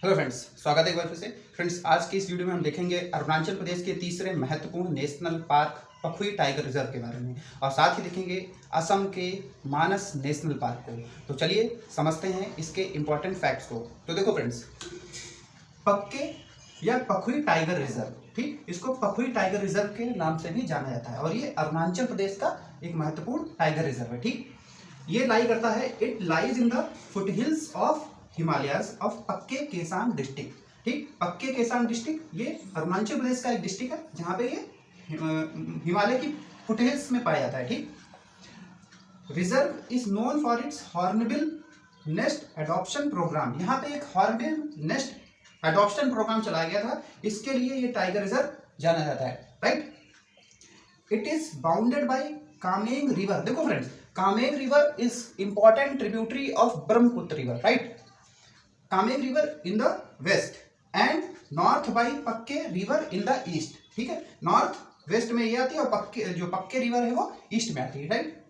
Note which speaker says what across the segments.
Speaker 1: Hello friends, स्वागत है एक बार फिर से। फ्रेंड्स, आज की इस वीडियो में हम देखेंगे अरुणाचल प्रदेश के तीसरे महत्वपूर्ण national park Pakhui tiger reserve के बारे में, और साथ ही देखेंगे असम के मानस नेशनल पार्क को। तो चलिए समझते हैं इसके इम्पोर्टेंट फैक्ट्स को। तो देखो फ्रेंड्स, पक्के या पखुई टाइगर रिजर्व, ठीक, इसको पखुई टाइगर रिजर्व के नाम से भी जाना जाता है, और ये अरुणाचल प्रदेश का एक महत्वपूर्ण टाइगर रिजर्व है। ठीक, ये लाई करता है, it lies in the foothills of Himalayas of पक्के केसांग डिस्ट्रिक्ट। ठीक, पक्के केसांग डिस्ट्रिक्ट ये अरुणाचल प्रदेश का एक डिस्ट्रिक्ट है जहाँ पे ये हिमालय की फुटहिल्स में पाया जाता है। ठीक, reserve is known for its hornbill nest adoption programme. यहाँ पे एक हॉर्नबिल नेस्ट एडॉप्शन प्रोग्राम चलाया गया था, इसके लिए ये टाइगर रिजर्व जाना जाता है। Right, it is bounded by Kameng river. देखो friends, Kameng river is important tributary of Brahmaputra river. Right, Kameng river in the west and north by Pakke river in the east. ठीक है, नॉर्थ वेस्ट में ये आती है और पक्के रिवर है वो ईस्ट में आती है। Right,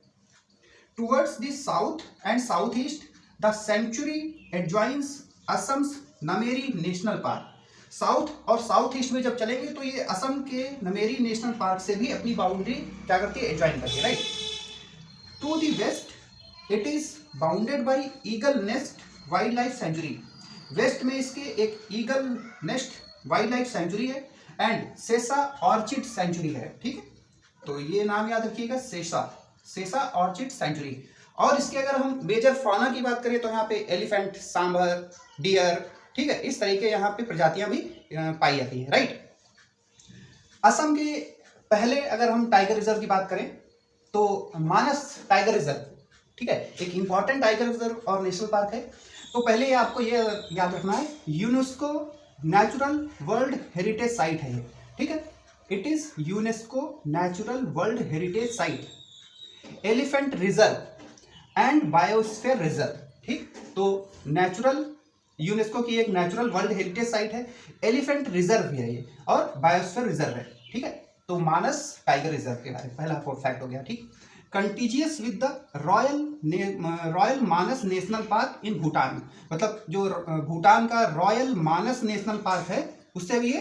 Speaker 1: towards the south and south east the sanctuary adjoins Assam's Nameri national park. South और साउथ ईस्ट में जब चलेंगे तो ये असम के नमेरी नेशनल पार्क से भी अपनी बाउंड्री क्या करती है, एडजॉइन करती है। Right, to the west it is bounded by eagle nest wildlife sanctuary. West में इसके एक eagle nest wildlife sanctuary है एंड सेसा ऑर्चिड सेंचुरी है। ठीक है, तो ये नाम याद रखिएगा, सेसा ऑर्चिड सेंचुरी। और इसके अगर हम मेजर फॉना की बात करें तो यहाँ पे एलिफेंट, सांभर, डियर, ठीक है, इस तरह के यहाँ पे प्रजातियां भी पाई जाती है। राइट, असम के पहले अगर हम टाइगर रिजर्व की बात करें तो मानस टाइगर रिजर्व, ठीक है, एक इंपॉर्टेंट टाइगर रिजर्व और नेशनल पार्क है। तो पहले आपको ये याद रखना है, UNESCO natural world heritage site है ये। ठीक है, it is UNESCO natural world heritage site, elephant reserve and biosphere reserve. ठीक, तो नेचुरल, यूनेस्को की एक नेचुरल वर्ल्ड हेरिटेज साइट है, एलिफेंट रिजर्व भी है ये, और बायोस्फीयर रिजर्व है। ठीक है, तो मानस टाइगर रिजर्व के बारे में पहला फैक्ट हो गया। ठीक, contiguous with the royal Manas national park in Bhutan. मतलब जो भूटान का रॉयल मानस नेशनल पार्क है उससे भी ये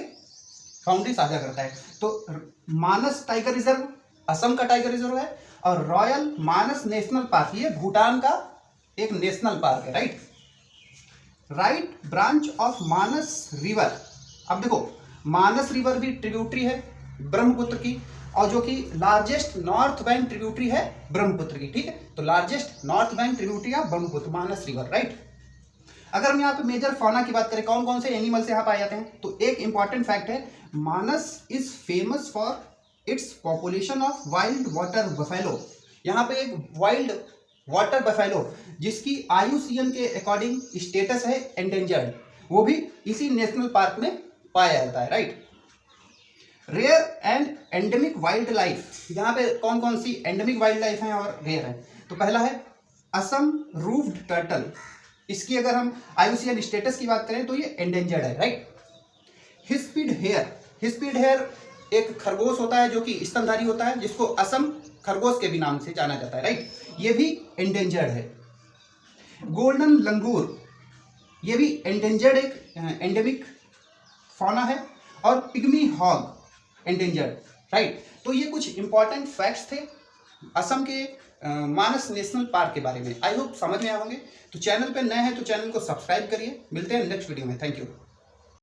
Speaker 1: बाउंड्री साझा करता है। तो मानस टाइगर रिजर्व असम का टाइगर रिजर्व है, और रॉयल मानस नेशनल पार्क ये भूटान का एक नेशनल पार्क है। Right, right branch of Manas river. अब देखो, मानस रिवर भी ट्रिब्यूटरी है ब्रह्मपुत्र की, और जो कि लार्जेस्ट नॉर्थ बैंक ट्रिब्यूटरी है ब्रह्मपुत्र की। ठीक है, तो लार्जेस्ट नॉर्थ बैंक ट्रिब्यूटरी है ब्रह्मपुत्र, मानस रिवर। राइट, अगर हम यहाँ पे मेजर फौना की बात करें, कौन कौन से एनिमल्स यहाँ पाए जाते हैं, तो एक इंपॉर्टेंट फैक्ट है, Manas is famous for its population of wild water buffalo. यहाँ पे एक वाइल्ड वाटर बफेलो जिसकी IUCN के अकॉर्डिंग स्टेटस है एंडेंजर्ड, वो भी इसी नेशनल पार्क में पाया जाता है। Right, rare and endemic wild life, यहाँ पे कौन कौन सी एंडेमिक वाइल्ड लाइफ है और रेयर है, तो पहला है असम रूफ्ड टर्टल। इसकी अगर हम IUCN स्टेटस की बात करें तो ये एंडेंजर्ड है। राइट, हिस्पिड हेयर एक खरगोश होता है जो कि स्तनधारी होता है, जिसको असम खरगोश के भी नाम से जाना जाता है। राइट, ये भी एंडेंजर्ड है। गोल्डन लंगूर ये भी एंडेंजर्ड एक एंडेमिक फौना है, और पिग्मी हॉग एंडेंजर्ड। राइट, तो ये कुछ इंपॉर्टेंट फैक्ट्स थे असम के मानस नेशनल पार्क के बारे में। आई होप समझ में आए होंगे। तो चैनल पे नए हैं तो चैनल को सब्सक्राइब करिए। मिलते हैं नेक्स्ट वीडियो में। Thank you.